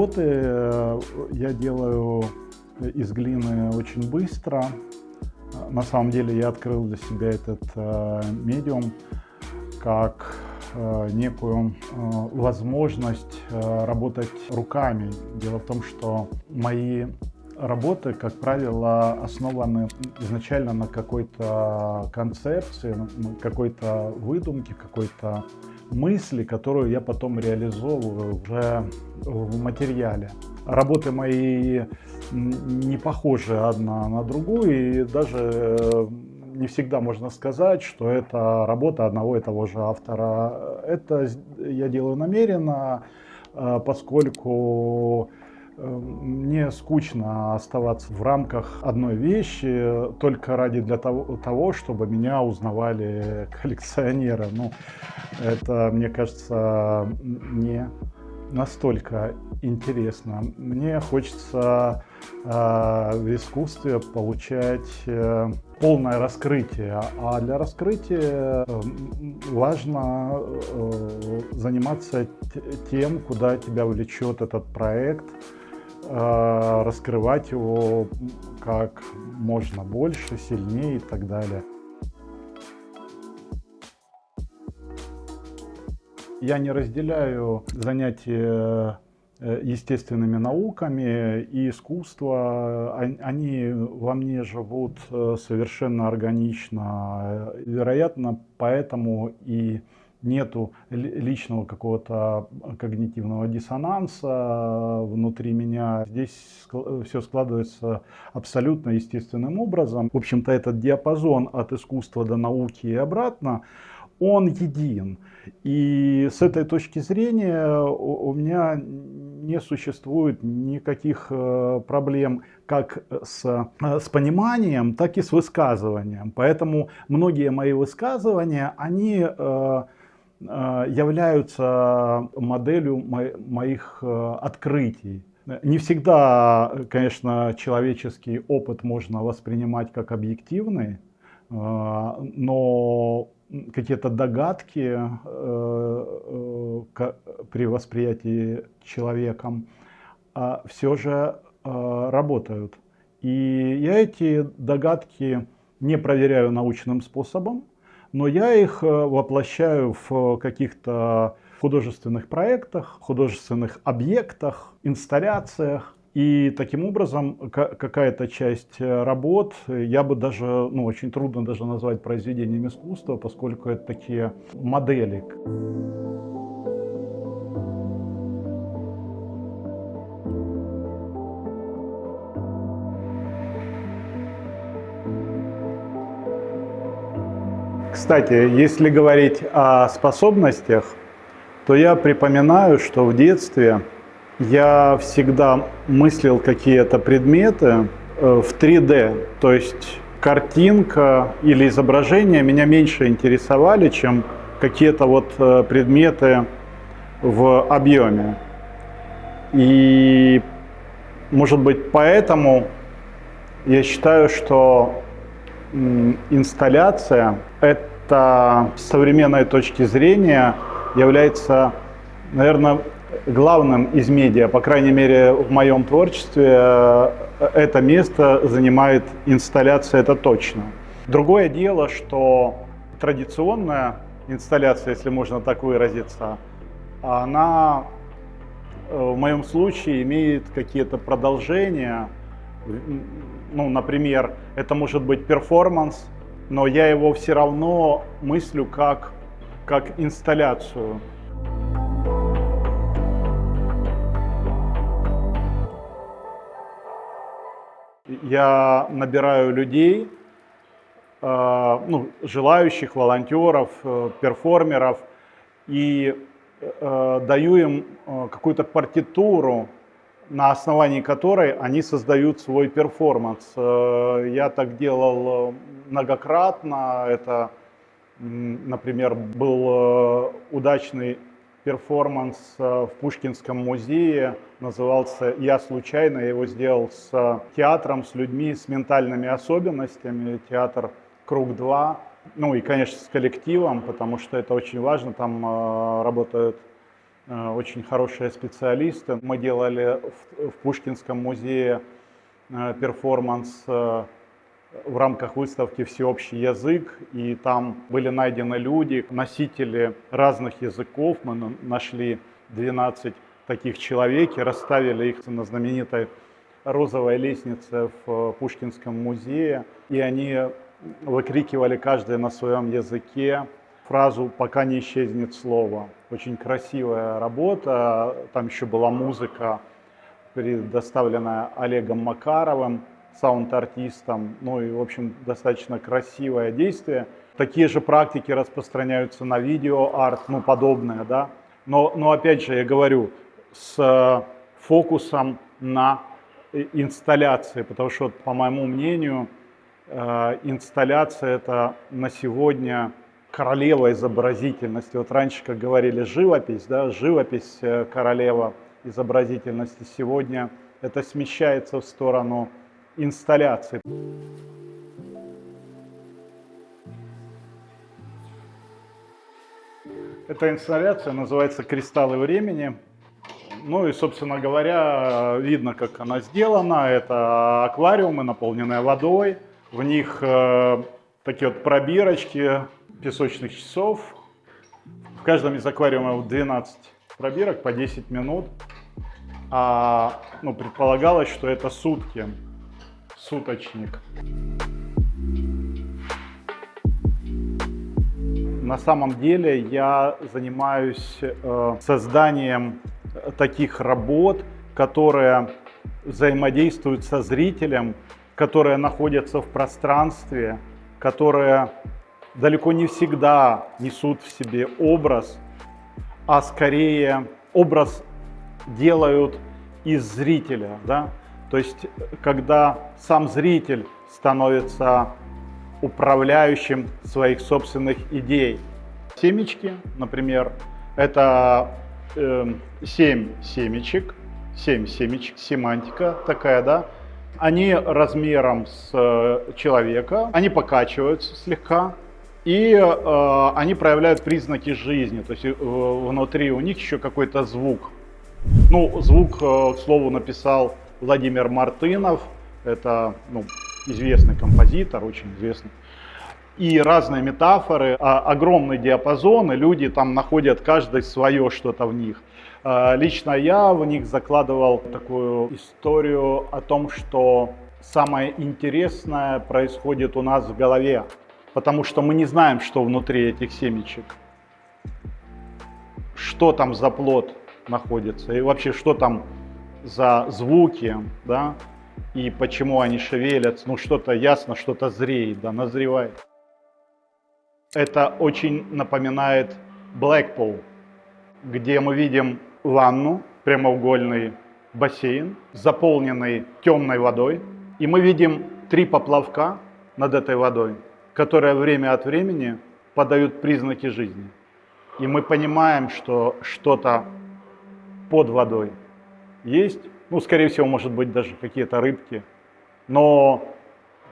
Работы я делаю из глины очень быстро. На самом деле я открыл для себя этот медиум как некую возможность работать руками. Дело в том, что мои работы, как правило, основаны изначально на какой-то концепции, какой-то выдумке, какой-то мысли, которую я потом реализовываю уже в материале. Работы мои не похожи одна на другую, и даже не всегда можно сказать, что это работа одного и того же автора. Это я делаю намеренно, поскольку мне скучно оставаться в рамках одной вещи только ради того, чтобы меня узнавали коллекционеры. Это, мне кажется, не настолько интересно. Мне хочется в искусстве получать полное раскрытие, а для раскрытия важно заниматься тем, куда тебя влечет этот проект, раскрывать его как можно больше, сильнее и так далее. Я не разделяю занятия естественными науками и искусство. Они во мне живут совершенно органично. Вероятно, поэтому и нету личного какого-то когнитивного диссонанса внутри меня. Здесь все складывается абсолютно естественным образом. В общем-то, этот диапазон от искусства до науки и обратно, он един. И с этой точки зрения у меня не существует никаких проблем как с пониманием, так и с высказыванием. Поэтому многие мои высказывания, они являются моделью моих открытий. Не всегда, конечно, человеческий опыт можно воспринимать как объективный, но какие-то догадки при восприятии человеком все же работают. И я эти догадки не проверяю научным способом, но я их воплощаю в каких-то художественных проектах, художественных объектах, инсталляциях. И таким образом какая-то часть работ, я бы даже, очень трудно даже назвать произведением искусства, поскольку это такие модели. Кстати, если говорить о способностях, то я припоминаю, что в детстве я всегда мыслил какие-то предметы в 3D, то есть картинка или изображение меня меньше интересовали, чем какие-то предметы в объеме. И, может быть, поэтому я считаю, что инсталляция – это с современной точки зрения является, наверное, главным из медиа, по крайней мере в моем творчестве, это место занимает инсталляция, это точно. Другое дело, что традиционная инсталляция, если можно так выразиться, она в моем случае имеет какие-то продолжения. Например, это может быть перформанс, но я его все равно мыслю как инсталляцию. Я набираю людей, желающих, волонтеров, перформеров, и даю им какую-то партитуру, на основании которой они создают свой перформанс. Я так делал многократно. Это, например, был удачный перформанс в Пушкинском музее, назывался «Я случайно», я его сделал с театром, с людьми с ментальными особенностями, театр «Круг-2», и, конечно, с коллективом, потому что это очень важно, там работают очень хорошие специалисты. Мы делали в Пушкинском музее перформанс в рамках выставки «Всеобщий язык», и там были найдены люди, носители разных языков. Мы нашли 12 таких человек и расставили их на знаменитой розовой лестнице в Пушкинском музее. И они выкрикивали каждый на своем языке фразу «пока не исчезнет слово». Очень красивая работа. Там еще была музыка, предоставленная Олегом Макаровым, саунд-артистом. Ну и, в общем, достаточно красивое действие. Такие же практики распространяются на видео-арт, ну, подобное, да. Но опять же, я говорю, с фокусом на инсталляции, потому что, по моему мнению, инсталляция — это на сегодня королева изобразительности. Вот раньше, как говорили, живопись, да, живопись королева изобразительности. Сегодня это смещается в сторону инсталляции. Эта инсталляция называется «Кристаллы времени». Ну и, собственно говоря, видно, как она сделана. Это аквариумы, наполненные водой. В них такие вот пробирочки песочных часов. В каждом из аквариумов 12 пробирок по 10 минут. Ну, предполагалось, что это сутки, суточник. На самом деле я занимаюсь созданием таких работ, которые взаимодействуют со зрителем, которые находятся в пространстве, которые далеко не всегда несут в себе образ, а скорее образ делают из зрителя, да? То есть, когда сам зритель становится управляющим своих собственных идей. Семечки, например, это 7 семечек, семантика такая, да? Они размером с человека, они покачиваются слегка, и они проявляют признаки жизни, то есть внутри у них еще какой-то звук. Ну, звук, к слову, написал Владимир Мартынов, это, ну, известный композитор, очень известный. И разные метафоры, огромный диапазон, и люди там находят каждый свое что-то в них. Лично я в них закладывал такую историю о том, что самое интересное происходит у нас в голове, потому что мы не знаем, что внутри этих семечек, что там за плод находится, и вообще, что там за звуки, да, и почему они шевелятся. Ну, что-то ясно, что-то зреет, да, назревает. Это очень напоминает Блэкпул, где мы видим ванну, прямоугольный бассейн, заполненный темной водой, и мы видим 3 поплавка над этой водой, которые время от времени подают признаки жизни. И мы понимаем, что что-то под водой есть. Ну, скорее всего, может быть, даже какие-то рыбки. Но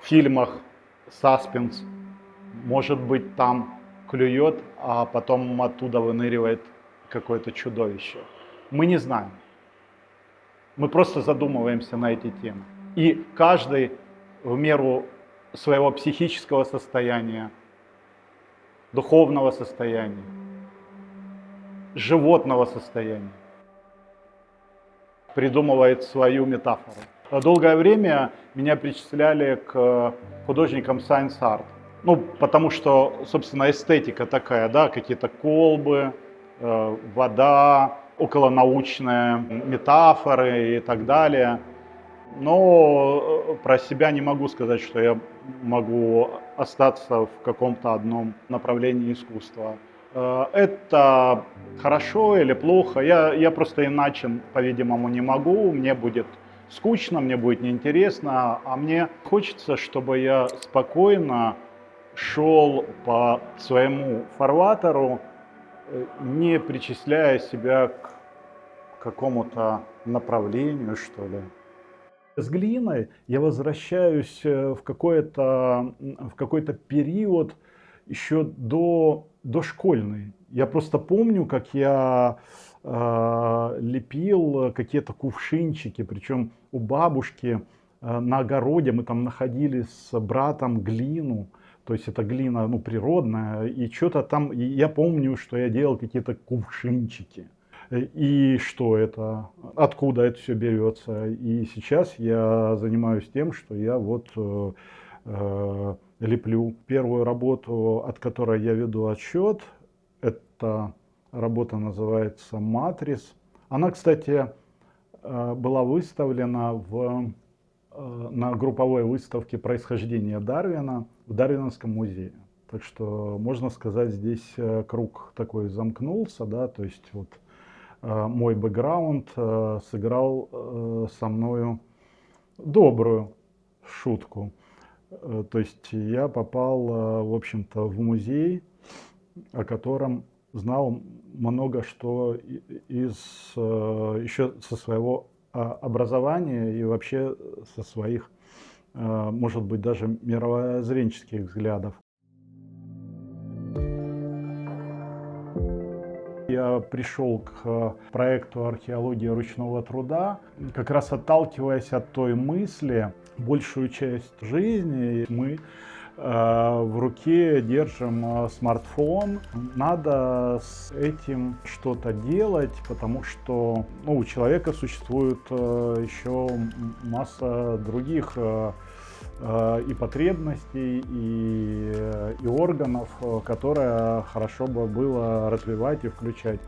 в фильмах саспенс, может быть, там клюет, а потом оттуда выныривает какое-то чудовище. Мы не знаем. Мы просто задумываемся на эти темы. И каждый в меру своего психического состояния, духовного состояния, животного состояния придумывает свою метафору. Долгое время меня причисляли к художникам science art. Ну, потому что, собственно, эстетика такая, да, какие-то колбы, вода, околонаучные метафоры и так далее. Но про себя не могу сказать, что я могу остаться в каком-то одном направлении искусства. Это хорошо или плохо? Я просто иначе, по-видимому, не могу. Мне будет скучно, мне будет неинтересно, а мне хочется, чтобы я спокойно шел по своему фарватеру, не причисляя себя к какому-то направлению, что ли. С глиной я возвращаюсь в какой-то период еще дошкольный. Я просто помню, как я лепил какие-то кувшинчики, причем у бабушки на огороде мы там находили с братом глину, то есть это глина, ну, природная, и что-то там, и я помню, что я делал какие-то кувшинчики. И что это, откуда это все берется. И сейчас я занимаюсь тем, что я вот леплю. Первую работу, от которой я веду отсчет, эта работа называется «Матрис». Она, кстати, была выставлена на групповой выставке происхождения Дарвина в Дарвиновском музее. Так что, можно сказать, здесь круг такой замкнулся, да, то есть вот мой бэкграунд сыграл со мною добрую шутку. То есть я попал, в общем-то, в музей, о котором знал много что еще со своего образования и вообще со своих, может быть, даже мировоззренческих взглядов. Я пришел к проекту «Археология ручного труда», как раз отталкиваясь от той мысли, большую часть жизни мы в руке держим смартфон. Надо с этим что-то делать, потому что у человека существует еще масса других и потребностей, и органов, которые хорошо бы было развивать и включать.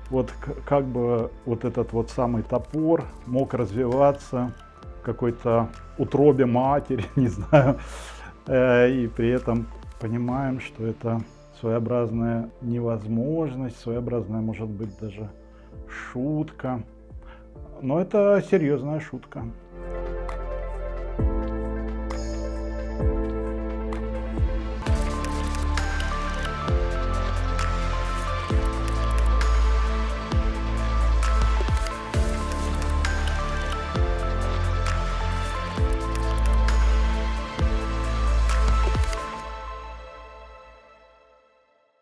Вот как бы вот этот вот самый топор мог развиваться в какой-то утробе матери, не знаю, и при этом понимаем, что это своеобразная невозможность, своеобразная, может быть, даже шутка. Но это серьезная шутка.